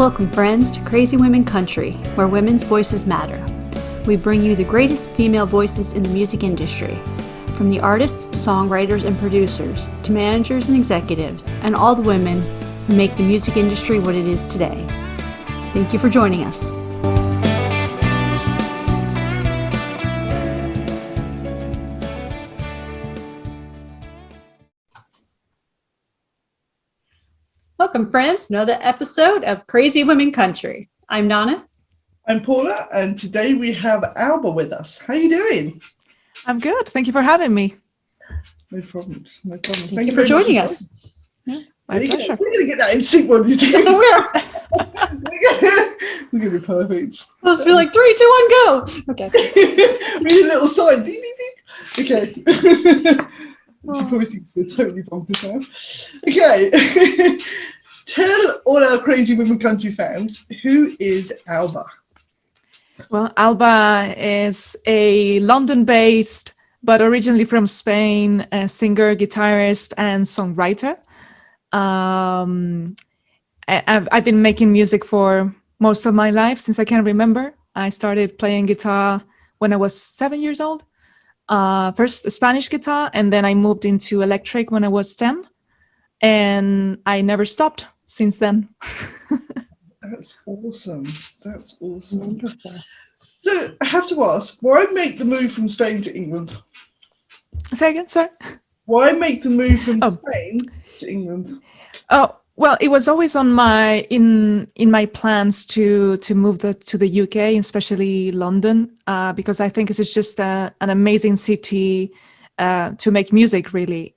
Welcome, friends, to Crazy Women Country, where women's voices matter. We bring you the greatest female voices in the music industry, from the artists, songwriters, and producers, to managers and executives, and all the women who make the music industry what it is today. Thank you for joining us. Welcome, friends, to another episode of Crazy Women Country. I'm Donna. I'm Paula, and today we have Alba with us. How are you doing? I'm good. Thank you for having me. No problems. No problems. Thank you for joining us. Yeah, my pleasure. We're going to get that in sync one of these days. We're going to be perfect. I'll just be like, 3, 2, 1, go. Okay. We need a little sign. Ding, ding, ding. Okay. She probably thinks we're totally bonkers now. Okay. Tell all our Crazy Women Country fans, who is Alba? Well, Alba is a London-based, but originally from Spain, singer, guitarist, and songwriter. I've been making music for most of my life since I can remember. I started playing guitar when I was 7 years old. First Spanish guitar, and then I moved into electric when I was 10. And I never stopped since then. That's awesome. That's awesome. Wonderful. So I have to ask, why make the move from Spain to England? Say again, sir? Why make the move from Spain to England? Oh, well, it was always on my in my plans to move to the UK, especially London, because I think it's just an amazing city to make music, really.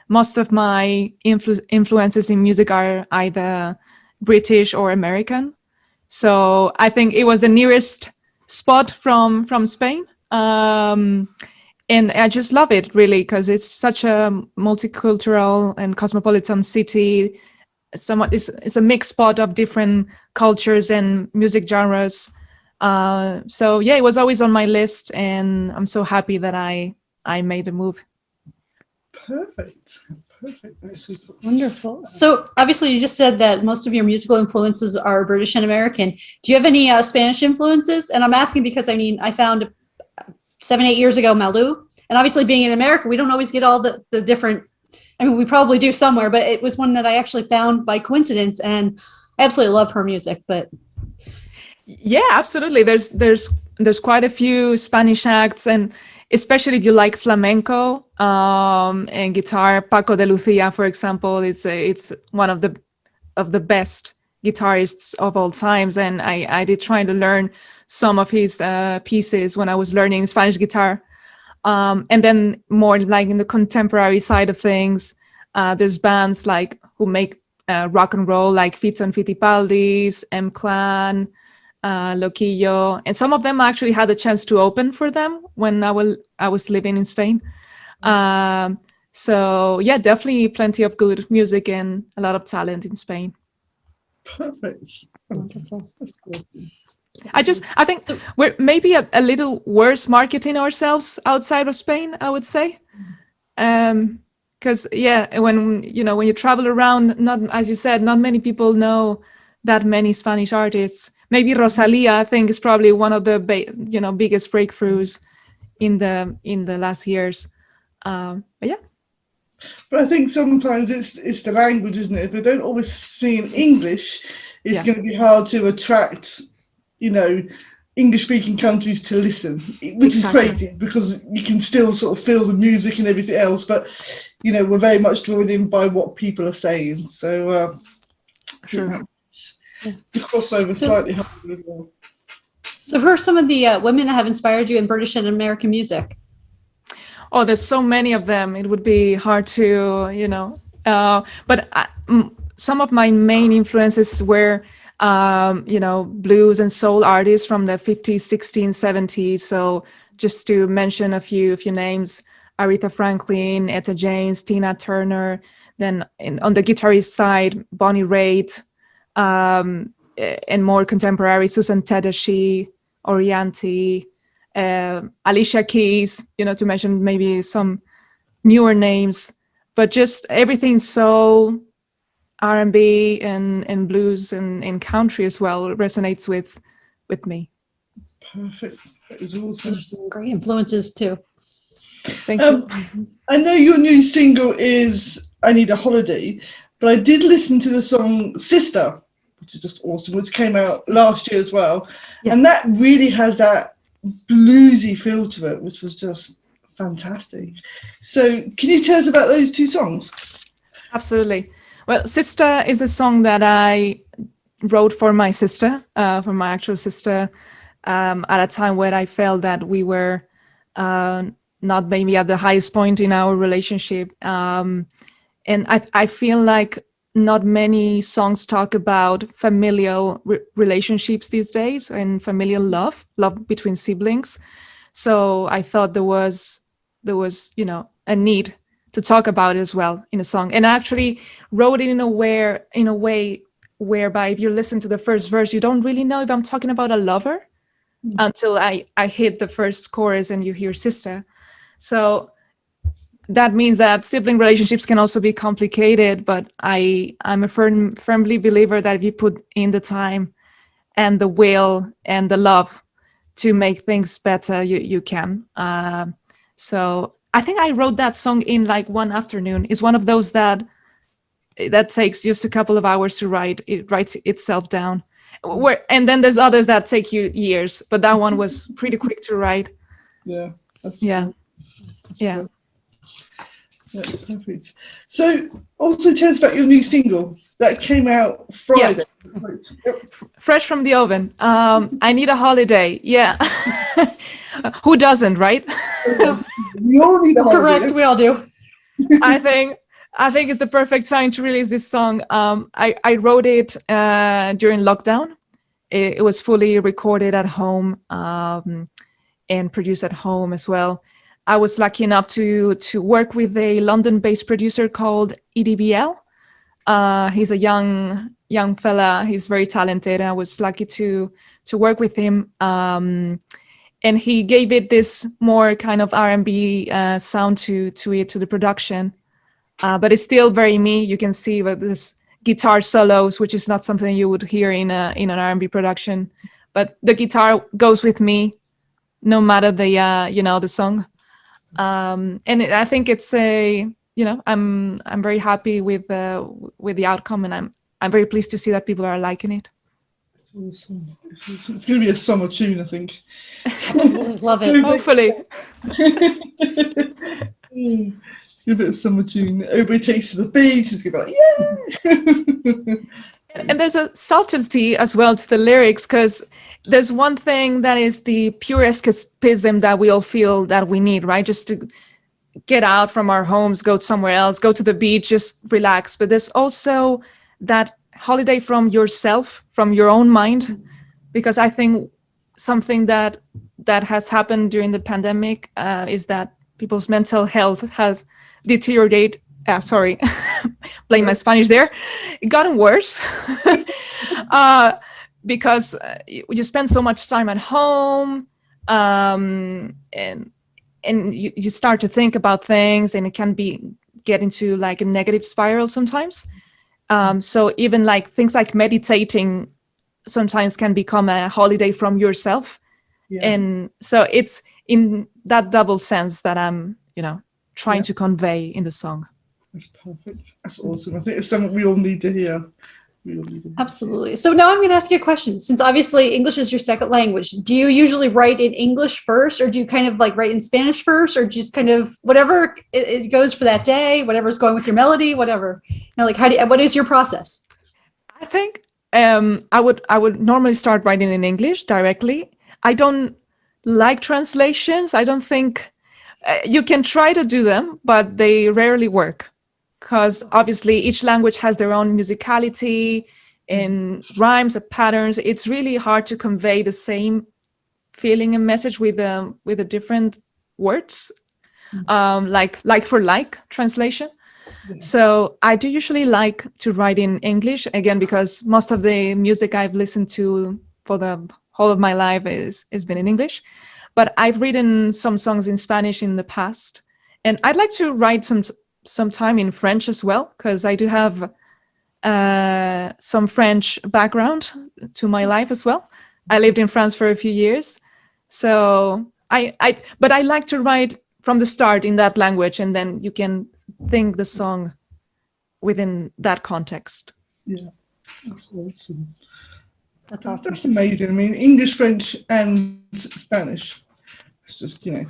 Most of my influences in music are either British or American. So I think it was the nearest spot from Spain. And I just love it, really, because it's such a multicultural and cosmopolitan city. It's a mixed pot of different cultures and music genres. So yeah, it was always on my list, and I'm so happy that I made the move. Perfect. That's super. Wonderful. So obviously you just said that most of your musical influences are British and American. Do you have any Spanish influences? And I'm asking because, I found 7-8 years ago Malou, and obviously being in America, we don't always get all the different, we probably do somewhere, but it was one that I actually found by coincidence, and I absolutely love her music. But yeah, absolutely. There's quite a few Spanish acts, and especially if you like flamenco and guitar, Paco de Lucia, for example, it's one of the best guitarists of all times, and I did try to learn some of his pieces when I was learning Spanish guitar. And then more like in the contemporary side of things, there's bands like who make rock and roll, like Fito and Fittipaldi's, M-Clan, Loquillo, and some of them actually had a chance to open for them when I was living in Spain. So yeah, definitely plenty of good music and a lot of talent in Spain. Perfect. wonderful. That's good. I think we're maybe a little worse marketing ourselves outside of Spain, I would say. Because when you travel around, not, as you said, not many people know that many Spanish artists. Maybe Rosalía, I think, is probably one of the biggest breakthroughs in the last years. But yeah. But I think sometimes it's the language, isn't it? If they don't always sing English, it's going to be hard to attract, English-speaking countries to listen, which is crazy because you can still sort of feel the music and everything else. But we're very much drawn in by what people are saying. So Sure. The crossover slightly harder as well. So who are some of the women that have inspired you in British and American music? Oh, there's so many of them. It would be hard to, but some of my main influences were, blues and soul artists from the 50s, 60s, 70s. So just to mention a few names, Aretha Franklin, Etta James, Tina Turner. Then on the guitarist side, Bonnie Raitt, and more contemporary, Susan Tedeschi, Orianti, Alicia Keys, to mention maybe some newer names, but just everything so R&B and blues and country as well resonates with me. Perfect. That is awesome. Those are some great influences too. Thank you. I know your new single is I Need a Holiday, but I did listen to the song Sister, which is just awesome, which came out last year as well. Yeah. And that really has that bluesy feel to it, which was just fantastic. So can you tell us about those two songs? Absolutely. Well, Sister is a song that I wrote for my sister, for my actual sister, at a time where I felt that we were not maybe at the highest point in our relationship. And I feel like not many songs talk about familial relationships these days and familial love between siblings. So I thought there was, a need to talk about it as well in a song. And I actually wrote it in a way whereby if you listen to the first verse, you don't really know if I'm talking about a lover until I hit the first chorus and you hear sister. So that means that sibling relationships can also be complicated, but I'm a firmly believer that if you put in the time and the will and the love to make things better, you can. So I think I wrote that song in like one afternoon. It's one of those that takes just a couple of hours to write. It writes itself down. And then there's others that take you years, but that one was pretty quick to write. Yeah. Yeah. Yeah. Yeah, perfect. So also tell us about your new single that came out Friday. Yeah. Fresh from the oven. I Need a Holiday. Yeah. Who doesn't, right? We all need a holiday. Correct, we all do. I think it's the perfect time to release this song. I wrote it during lockdown. It was fully recorded at home and produced at home as well. I was lucky enough to work with a London-based producer called EDBL. He's a young fella. He's very talented. And I was lucky to work with him. And he gave it this more kind of R&B sound to the production. But it's still very me. You can see that this guitar solos, which is not something you would hear in an R&B production. But the guitar goes with me, no matter the song. And I think it's I'm very happy with the outcome, and I'm very pleased to see that people are liking it. It's awesome. It's going to be a summer tune, I think. Love it. Hopefully. A bit of summer tune. Everybody takes to the beach. It's going to be like, yeah. And there's a subtlety as well to the lyrics, because there's one thing that is the pure escapism that we all feel that we need, right? Just to get out from our homes, go somewhere else, go to the beach, just relax. But there's also that holiday from yourself, from your own mind, because I think something that has happened during the pandemic is that people's mental health has deteriorated. Sorry, playing my Spanish there. It gotten worse because you spend so much time at home, and you start to think about things, and it can get into like a negative spiral sometimes. So even like things like meditating sometimes can become a holiday from yourself. Yeah. And so it's in that double sense that I'm, trying to convey in the song. That's perfect. That's awesome. I think it's something we all need to hear. Absolutely. So now I'm going to ask you a question. Since obviously English is your second language, do you usually write in English first, or do you kind of like write in Spanish first, or just kind of whatever it goes for that day, whatever's going with your melody, whatever? Like what is your process? I think I would normally start writing in English directly. I don't like translations. I don't think you can try to do them, but they rarely work, because obviously each language has their own musicality and rhymes and patterns. It's really hard to convey the same feeling and message with the different words, like for like translation. Yeah. So I do usually like to write in English, again, because most of the music I've listened to for the whole of my life has been in English. But I've written some songs in Spanish in the past, and I'd like to write some time in French as well, because I do have some French background to my life as well. I lived in France for a few years, so but I like to write from the start in that language, and then you can think the song within that context. Yeah, that's awesome. That's awesome. That's amazing. I mean, English, French, and Spanish. It's just, you know,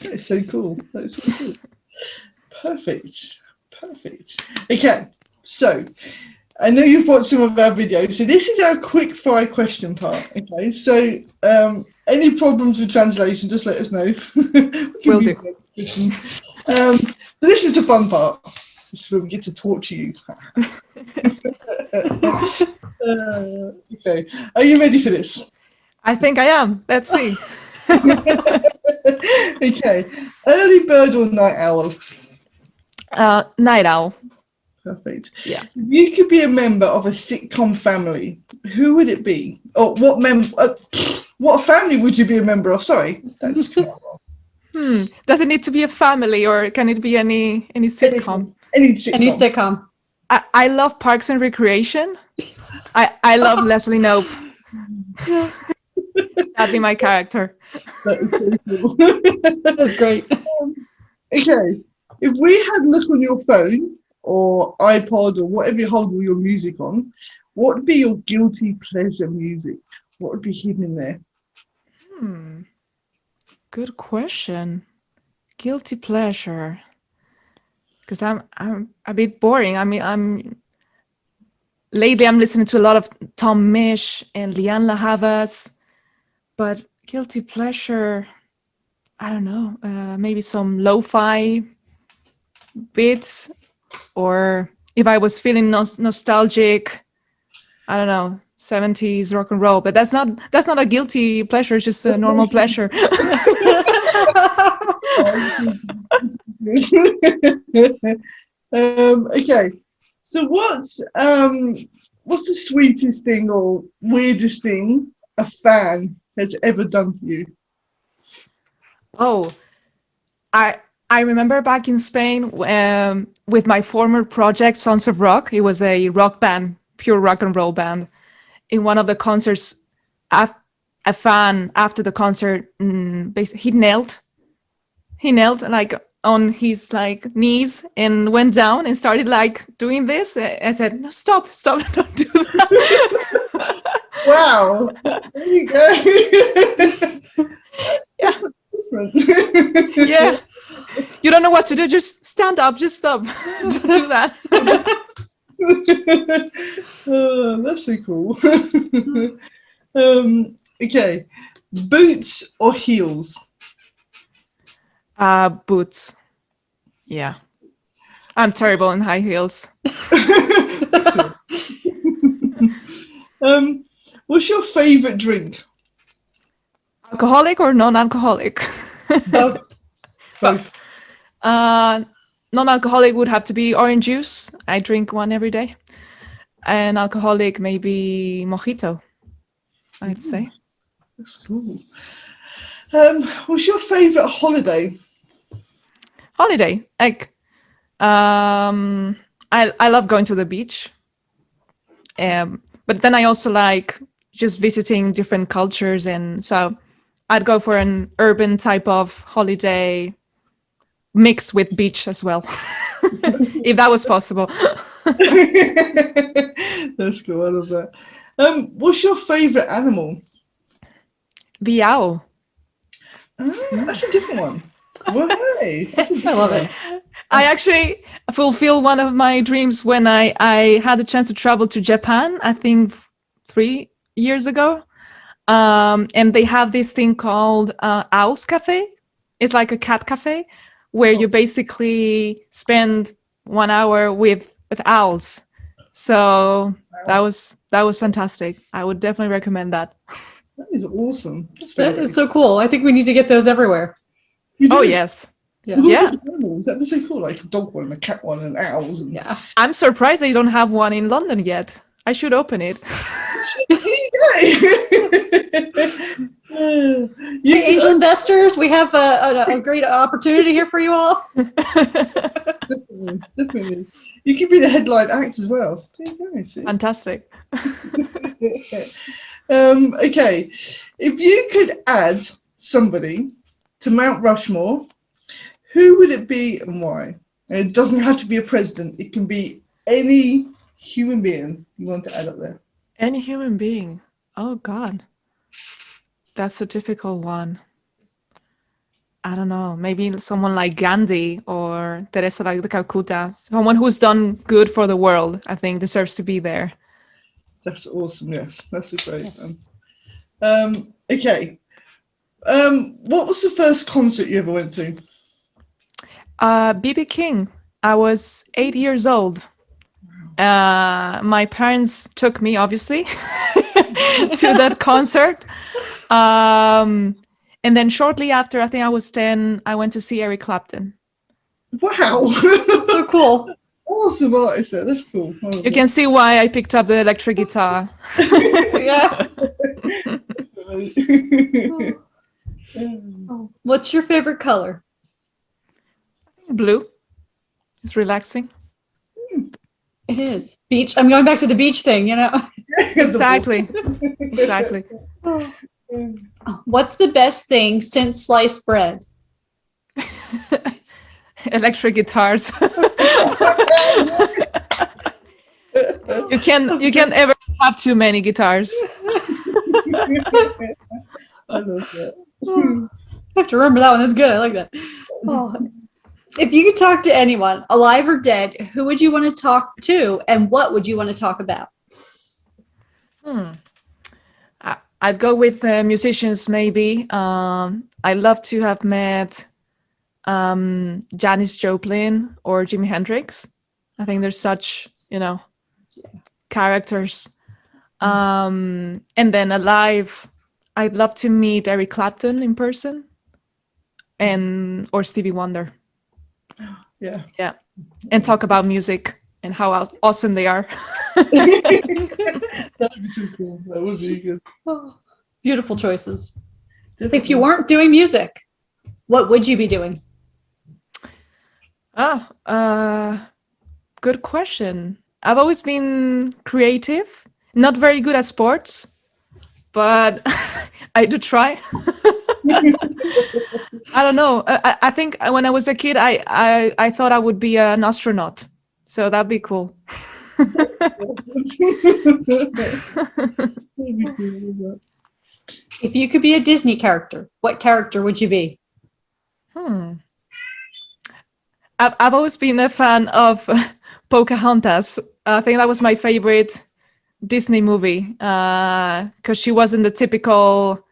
that's so cool. That's so cool. Perfect. Perfect. Okay, so I know you've watched some of our videos, so this is our quick fire question part. Okay, so any problems with translation, just let us know. Will do. So this is the fun part. This is where we get to torture you. Okay, are you ready for this? I think I am. Let's see. Okay, early bird or night owl? Night owl. Perfect. Yeah. If you could be a member of a sitcom family, who would it be? Or what family would you be a member of? Sorry, that's Does it need to be a family, or can it be any sitcom? Any sitcom. Any sitcom. I love Parks and Recreation. I love Leslie Knope. That'd be my character. That is so cool. That's great. Okay, if we had look on your phone or iPod or whatever you hold all your music on, what would be your guilty pleasure music? What would be hidden in there? Good question. Guilty pleasure. Because I'm a bit boring. I mean, lately I'm listening to a lot of Tom Misch and Lianne La Havas, but guilty pleasure, I don't know, maybe some lo-fi bits, or if I was feeling nostalgic, I don't know, 70s rock and roll. But that's not a guilty pleasure, it's just a normal pleasure. Okay, so what's the sweetest thing or weirdest thing a fan has ever done for you? Oh, I remember back in Spain with my former project, Sons of Rock. It was a rock band, pure rock and roll band. In one of the concerts, a fan after the concert, he knelt like on his like knees and went down and started like doing this. I said, "No, stop, don't do that." Wow, there you go. Yeah. Different. Yeah. You don't know what to do, just stand up, just stop. Don't do that. Oh, that's so cool. Okay, boots or heels? Boots. Yeah. I'm terrible in high heels. What's your favorite drink? Alcoholic or non-alcoholic? Both. Both. Non-alcoholic would have to be orange juice. I drink one every day. And alcoholic, maybe mojito, I'd say. That's cool. What's your favorite holiday? Holiday, like, I love going to the beach. But then I also like just visiting different cultures, and so I'd go for an urban type of holiday mixed with beach as well, if that was possible. That's cool. I love that. What's your favorite animal? The owl. That's a different one. Why? That's a different I love one. it. I actually fulfilled one of my dreams when I had the chance to travel to Japan, I think 3 years ago. And they have this thing called Owl's Cafe. It's like a cat cafe where you basically spend 1 hour with owls. So that was fantastic. I would definitely recommend that. That is awesome. That is so cool. I think we need to get those everywhere. Oh, yes. Yeah. With all Yeah. different animals. That'd be so cool, like a dog one, and a cat one, and owls. And... Yeah. I'm surprised they don't have one in London yet. I should open it. Hey, angel investors, we have a great opportunity here for you all. Definitely. You could be the headline act as well. There you go, see? Fantastic. Okay, if you could add somebody to Mount Rushmore, who would it be and why? And it doesn't have to be a president. It can be any human being you want to add up there. Any human being. Oh God. That's a difficult one. I don't know. Maybe someone like Gandhi or Teresa like the Calcutta. Someone who's done good for the world, I think deserves to be there. That's awesome. Yes, that's a great Yes. one. Okay. What was the first concert you ever went to? B.B. King. I was 8 years old. My parents took me, obviously, to that concert. And then shortly after, I think I was 10, I went to see Eric Clapton. Wow. So cool. Awesome artist there. That's cool. You can see why I picked up the electric guitar. Yeah. What's your favorite color? Blue. It's relaxing. It is. Beach. I'm going back to the beach thing, you know. Exactly. Exactly. What's the best thing since sliced bread? Electric guitars. You can't ever have too many guitars. I love that. I have to remember that one. That's good. I like that. Oh. If you could talk to anyone, alive or dead, who would you want to talk to, and what would you want to talk about? I'd go with musicians, maybe. I'd love to have met Janis Joplin or Jimi Hendrix. I think they're such, characters. And then alive, I'd love to meet Eric Clapton in person, or Stevie Wonder. Yeah. Yeah, and talk about music and how awesome they are. That would be so cool. That would be good. Oh, beautiful choices. If you weren't doing music, what would you be doing? Good question. I've always been creative, not very good at sports, but I do try. I don't know. I think when I was a kid, I thought I would be an astronaut. So that'd be cool. If you could be a Disney character, what character would you be? I've always been a fan of Pocahontas. I think that was my favorite Disney movie because she wasn't the typical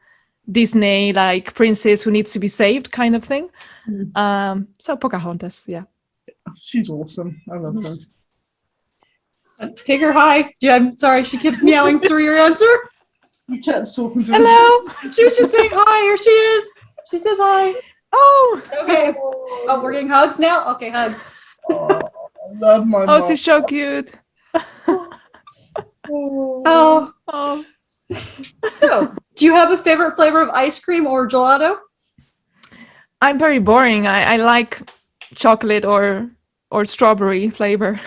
Disney like princess who needs to be saved kind of thing. So Pocahontas, yeah. She's awesome. I love her. Take her high. Yeah, I'm sorry, she kept meowing through your answer. The cat's talking to Hello. She was just saying hi. Here she is. She says hi. Oh. Okay. Oh, we're getting hugs now? Okay, hugs. Oh, I love my mom. Oh, she's so cute. Oh. Oh. So, do you have a favorite flavor of ice cream or gelato? I'm very boring. I like chocolate or strawberry flavor.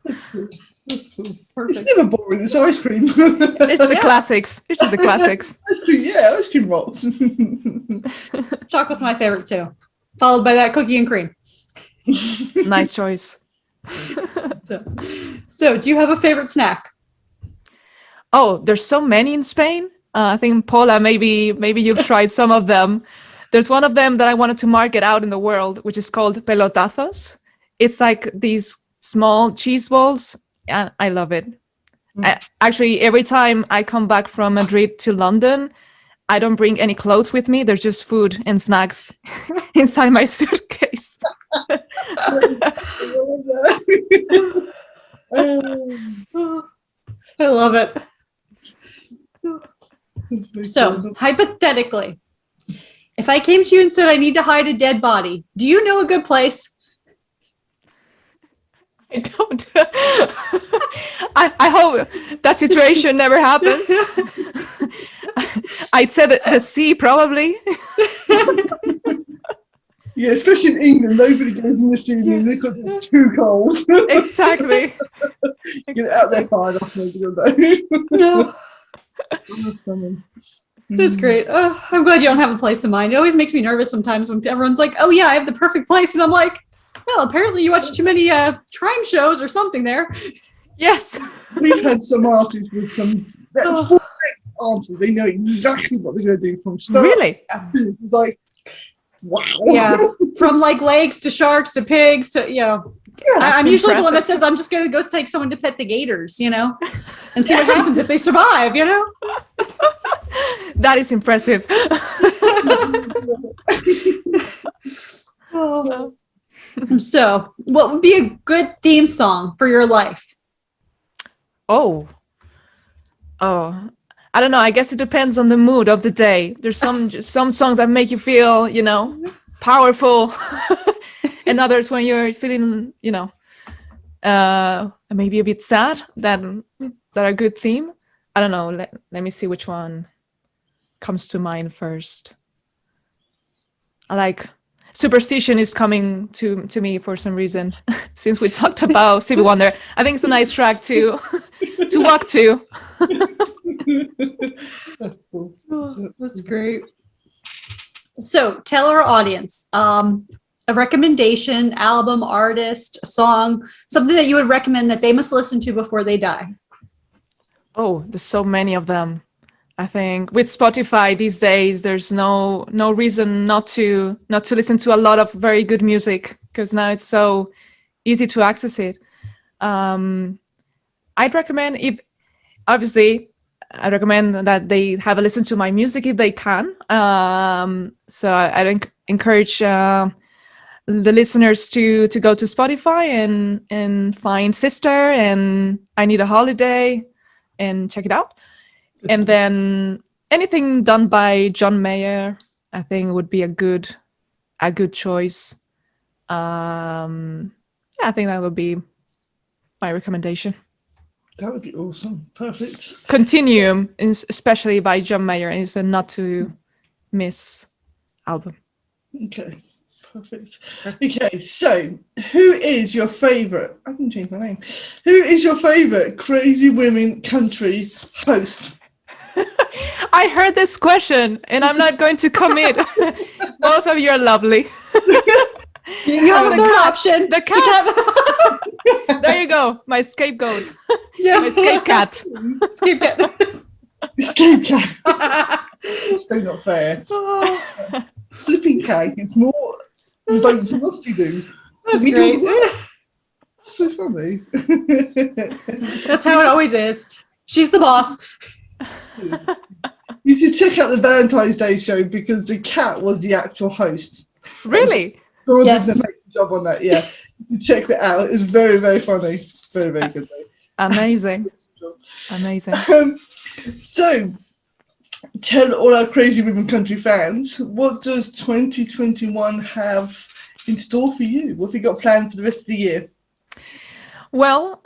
That's cool. That's cool. Perfect. It's never boring. It's ice cream. It's the classics. It's just the classics. Ice cream, yeah, ice cream rolls. Chocolate's my favorite too, followed by that cookie and cream. Nice choice. So, do you have a favorite snack? Oh, there's so many in Spain. I think Paula, maybe you've tried some of them. There's one of them that I wanted to market out in the world, which is called pelotazos. It's like these small cheese balls, and I love it. Actually, every time I come back from Madrid to London, I don't bring any clothes with me. There's just food and snacks inside my suitcase. I love it. So, hypothetically, if I came to you and said I need to hide a dead body, do you know a good place? I don't. I hope that situation never happens. I'd say that the sea, probably. Yeah, especially in England, nobody goes in the studio because it's too cold. Exactly. Get it out there far enough, nobody will know. No, That's funny. that's great. I'm glad you don't have a place in mind. It always makes me nervous sometimes when everyone's like, "Oh yeah, I have the perfect place," and I'm like, "Well, apparently you watch too many crime shows or something there." Yes. We've had some artists with some Oh. full answers. They know exactly what they're going to do from start. Really? It's like, wow. Yeah, from like legs to sharks to pigs to I'm usually the one that says I'm just going to go take someone to pet the gators, and see what happens if they survive, That is impressive. Oh. So, what would be a good theme song for your life? Oh, I don't know. I guess it depends on the mood of the day. There's some songs that make you feel, powerful, and others when you're feeling, maybe a bit sad. That are a good theme. I don't know. Let me see which one comes to mind first. I like Superstition is coming to me for some reason since we talked about Stevie Wonder. I think it's a nice track to walk to. That's cool. Oh, that's great. So, tell our audience a recommendation, album, artist, a song, something that you would recommend that they must listen to before they die. Oh, there's so many of them. I think with Spotify these days, there's no reason not to listen to a lot of very good music because now it's so easy to access it. I'd recommend I recommend that they have a listen to my music if they can. So I'd encourage the listeners to go to Spotify and find Sister and I Need a Holiday and check it out. And then anything done by John Mayer, I think would be a good choice. I think that would be my recommendation. That would be awesome. Perfect. Continuum, especially by John Mayer, is a not to miss album. Okay. Perfect. Okay, so who is your favorite? I can change my name. Who is your favorite Crazy Women country host? I heard this question and I'm not going to commit. Both of you are lovely. You have a third option. The cat. There you go. My scapegoat. Yeah. My scape cat. Scape cat. Escape cat. It's so not fair. Flipping cake. It's more votes than us you do. That's We great. do- So funny. That's how it always is. She's the boss. You should check out the Valentine's Day show because the cat was the actual host. Really? Someone Yes. did an amazing job on that. Yeah, you check that out. It's very, very funny. Very, very good. Amazing. Amazing. So, tell all our Crazy Women Country fans, what does 2021 have in store for you? What have you got planned for the rest of the year? Well,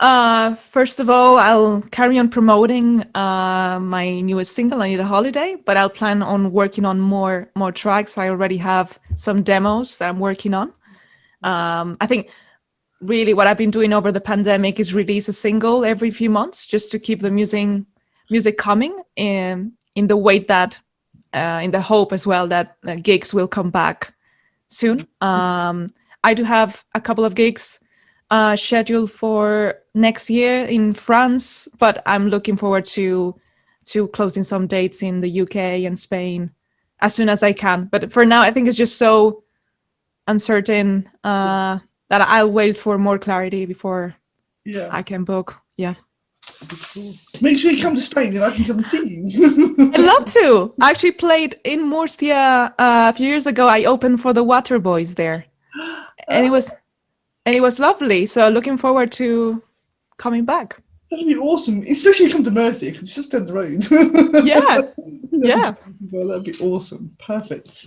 first of all, I'll carry on promoting my newest single, I Need a Holiday, but I'll plan on working on more tracks. I already have some demos that I'm working on. I think really what I've been doing over the pandemic is release a single every few months just to keep the music coming in the way that, in the hope as well that gigs will come back soon. I do have a couple of gigs scheduled for next year in France, but I'm looking forward to closing some dates in the UK and Spain as soon as I can. But for now, I think it's just so uncertain that I'll wait for more clarity before I can book. Yeah. Cool. Make sure you come to Spain and I can come and see you. I'd love to. I actually played in Murcia a few years ago. I opened for the Water Boys there, and it was lovely. So looking forward to coming back. That'd be awesome, especially if you come to Murcia because it's just down the road. Yeah, yeah. Well, that'd be awesome. Perfect.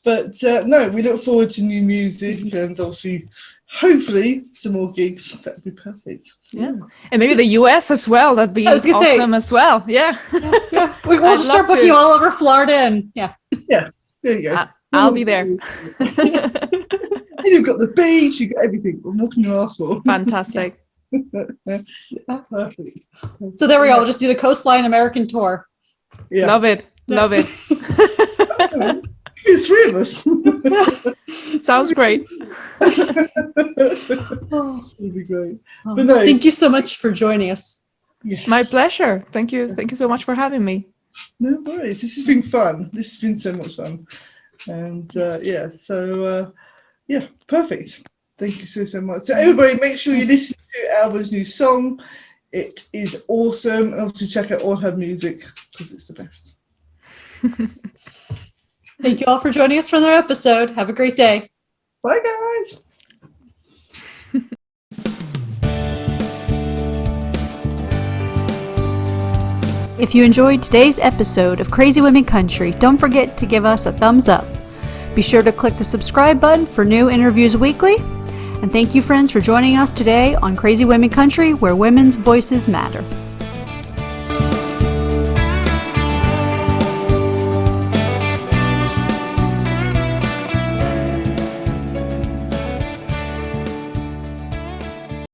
But no, we look forward to new music and obviously, hopefully, some more gigs. That'd be perfect. Yeah, and maybe the US as well. That'd be awesome as well. Yeah. Yeah. We'll start booking you all over Florida and yeah. Yeah, there you go. I'll be there. And you've got the beach, you've got everything. I'm walking your ass for. Fantastic. Perfect. So there we go. We'll just do the Coastline American tour. Yeah. Love it. Love it. There's three of us. Sounds great. It'd be great. Oh, But no, thank you so much for joining us. yes. My pleasure. Thank you. Thank you so much for having me. No worries. This has been fun. This has been so much fun. And Yes. yeah, perfect. Thank you so much. So everybody, make sure you listen to Alba's new song. It is awesome. And obviously check out all her music because it's the best. Thank you all for joining us for another episode. Have a great day. Bye, guys. If you enjoyed today's episode of Crazy Women Country, don't forget to give us a thumbs up. Be sure to click the subscribe button for new interviews weekly. And thank you, friends, for joining us today on Crazy Women Country, where women's voices matter.